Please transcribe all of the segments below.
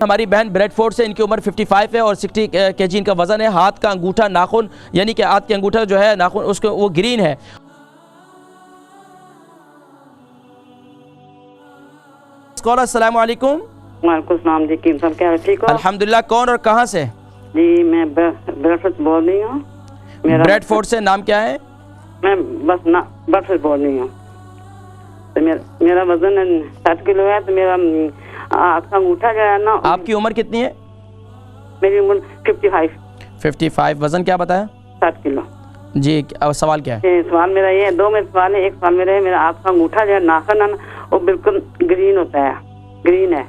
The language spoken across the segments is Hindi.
हमारी बहन ब्रेडफोर्ड से, इनकी उम्र 55 है और 60 kg इनका वज़न है। हाथ का अंगूठा नाखून, यानी कि हाथ के अंगूठा जो है नाखून उसको वो ग्रीन है। अस्सलाम वालेकुम। वालेकुम सलाम जी, किम सब क्या है, ठीक हो? अल्हम्दुलिल्लाह। कौन और कहाँ से? जी मैं ब्रेडफोर्ड से बोल रही हूँ। ब्रेडफोर्ड से। नाम क्या है? मैं बस ना ब्रेडफोर्ड से बोल रही हूँ। तो मेरा वजन 60 किलो है। तो मेरा हाथ का अंगूठा जो है ना। आपकी उम्र कितनी है? मेरी उम्र 55। वजन क्या बताया? 60 किलो जी। सवाल क्या है? सवाल मेरा ये है, दो मेरे सवाल है। एक सवाल मेरा है, मेरा हाथ का अंगूठा जो है नाखून है ना, वो बिल्कुल ग्रीन होता है, ग्रीन है।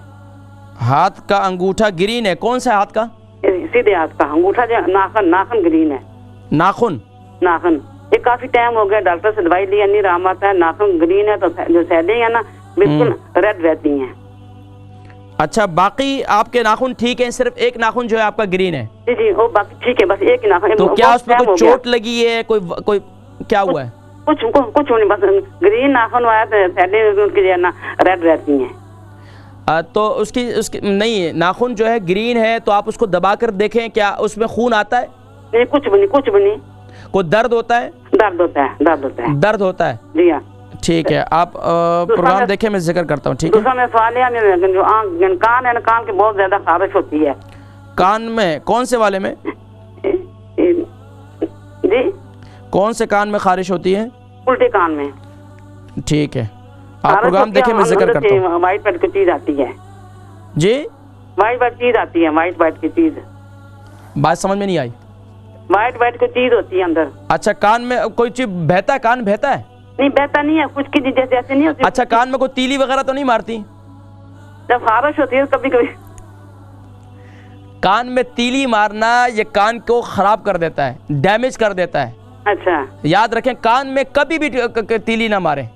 हाथ का अंगूठा ग्रीन है? कौन सा हाथ का? सीधे हाथ का अंगूठा जो नाखून ग्रीन है। नाखून ये काफी टाइम हो गया, डॉक्टर से दवाई लिया, नहीं आराम आता है। नाखून ग्रीन है तो जो सैलिंग है ना बिल्कुल रेड रहती है। अच्छा, बाकी आपके नाखून ठीक है, सिर्फ एक नाखून जो है आपका ग्रीन है? जी वो बाकी ठीक है, बस एक नाखून। तो क्या उसमें कोई चोट लगी है? कोई क्या हुआ है? कुछ नहीं, बस ग्रीन नाखून आया तो सैलिंग उनकी जो है ना रेड रहती है। तो उसकी नहीं, नाखून जो है ग्रीन है तो आप उसको दबा कर देखें, क्या उसमें खून आता है? नहीं, कुछ भी नहीं। कोई दर्द होता है? दर्द होता है जी हाँ। ठीक है, आप प्रोग्राम देखें, मैं जिक्र करता हूँ। ठीक है। दूसरा मेरा सवाल है, जो कान है ना, कान की बहुत ज्यादा खारिश होती है। कान में? कौन से वाले में जी? कौन से कान में खारिश होती है? उल्टे कान में। ठीक है, आप प्रोग्राम देखें, मैं जिक्र करता हूँ। वाइट वाइट की चीज आती है जी। वाइट चीज आती है, वाइट की चीज। बात समझ में नहीं आई। वाइट की चीज होती है अंदर। अच्छा, कान में कोई चीज बहता है? कान बहता है? नहीं, बहता नहीं है, कुछ की जैसे नहीं होती। अच्छा, कान में कोई तीली वगैरह तो नहीं मारती? जब खारिश होती है कभी कभी। कान में तीली मारना ये कान को खराब कर देता है, डैमेज कर देता है। अच्छा, याद रखें, कान में कभी भी तीली ना मारें।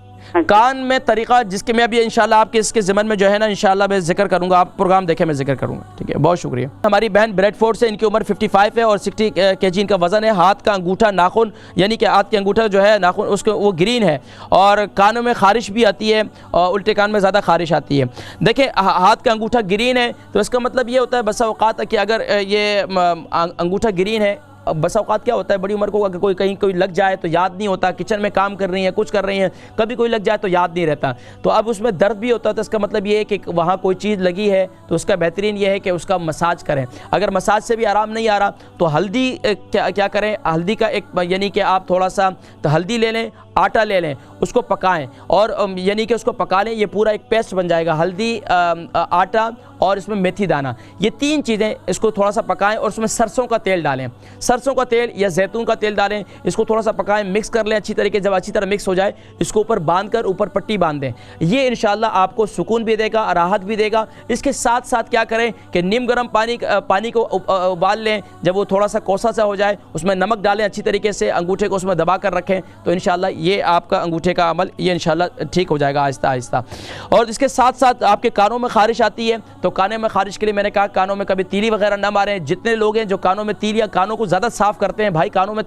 कान में तरीका जिसके मैं अभी इंशाल्लाह आपके इसके ज़िमन में जो है ना, इंशाल्लाह मैं जिक्र करूंगा। आप प्रोग्राम देखें, मैं जिक्र करूंगा। ठीक है, बहुत शुक्रिया। हमारी बहन ब्रेडफोर्ड से, इनकी उम्र 55 है और 60 kg इनका वज़न है। हाथ का अंगूठा नाखून, यानी कि हाथ के अंगूठा जो है नाखून उसको वो ग्रीन है और कानों में खारिश भी आती है और उल्टे कान में ज़्यादा खारिश आती है। देखिए, हाथ का अंगूठा ग्रीन है तो इसका मतलब ये होता है बसा औकात कि अगर ये अंगूठा ग्रीन है, बसा औकात क्या होता है, बड़ी उम्र को अगर कोई लग जाए तो याद नहीं होता। किचन में काम कर रही हैं, कुछ कर रही हैं, कभी कोई लग जाए तो याद नहीं रहता। तो अब उसमें दर्द भी होता है, तो इसका मतलब ये है कि वहाँ कोई चीज़ लगी है तो उसका बेहतरीन ये है कि उसका मसाज करें। अगर मसाज से भी आराम नहीं आ रहा तो हल्दी क्या करें, हल्दी का एक, यानी कि आप थोड़ा सा तो हल्दी ले लें, आटा ले लें, उसको पकाएं और यानी कि उसको पका लें, ये पूरा एक पेस्ट बन जाएगा। हल्दी, आटा और इसमें मेथी दाना, ये तीन चीज़ें, इसको थोड़ा सा पकाएं और उसमें सरसों का तेल डालें। सरसों का तेल या जैतून का तेल डालें, इसको थोड़ा सा पकाएं, मिक्स कर लें अच्छी तरीके। जब अच्छी तरह मिक्स हो जाए, इसको ऊपर बांध कर ऊपर पट्टी बांध दें। ये इंशाल्लाह आपको सुकून भी देगा, राहत भी देगा। इसके साथ साथ क्या करें कि नीम गर्म पानी को उबाल लें। जब वो थोड़ा सा कोसा सा हो जाए, उसमें नमक डालें अच्छी तरीके से, अंगूठे को उसमें दबा कर रखें, तो इंशाल्लाह ये आपका अंगूठे का अमल ये इंशाल्लाह ठीक हो जाएगा आहिस्ता आहिस्ता। और इसके साथ साथ आपके कानों में खारिश आती है तो कानों में खारिश के लिए मैंने कहा कानों में कभी तीली वगैरह ना मारें। जितने लोग हैं जो कानों में तीली या कानों को ज़्यादा साफ़ करते हैं, भाई कानों में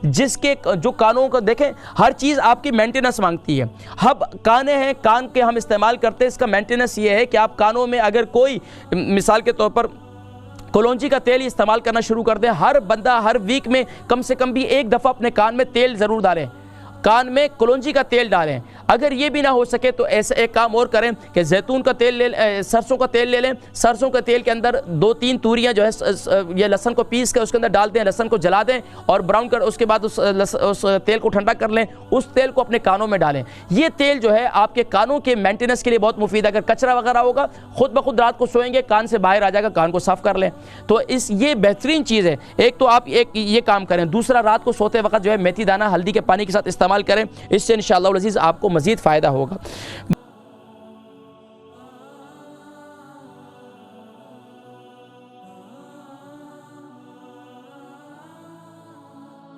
जिसके जो कानों को देखें, हर चीज़ आपकी मेंटेनेंस मांगती है। अब काने हैं, कान के हम इस्तेमाल करते हैं, इसका मेंटेनेंस ये है कि आप कानों में अगर कोई मिसाल के तौर पर कलौंजी का तेल इस्तेमाल करना शुरू कर दें। हर बंदा हर वीक में कम से कम भी एक दफ़ा अपने कान में तेल ज़रूर डालें, कान में कलौंजी का तेल डालें। अगर ये भी ना हो सके तो ऐसा एक काम और करें कि जैतून का तेल सरसों का तेल ले लें। सरसों के तेल के अंदर 2-3 तूरियाँ जो है ये लहसन को पीस कर उसके अंदर डाल दें, लहसन को जला दें और ब्राउन कर उसके बाद उस तेल को ठंडा कर लें, उस तेल को अपने कानों में डालें। ये तेल जो है आपके कानों के मेंटेनेंस के लिए बहुत मुफीद है। अगर कचरा वगैरह होगा, खुद ब खुद रात को सोएंगे कान से बाहर आ जाएगा, कान को साफ़ कर लें। तो ये बेहतरीन चीज़ है। एक तो आप एक ये काम करें, दूसरा रात को सोते वक्त जो है मेथी दाना हल्दी के पानी के साथ इस्तेमाल करें। इससे इंशाअल्लाह अज़ीज़ आपको मज़ीद फ़ायदा होगा।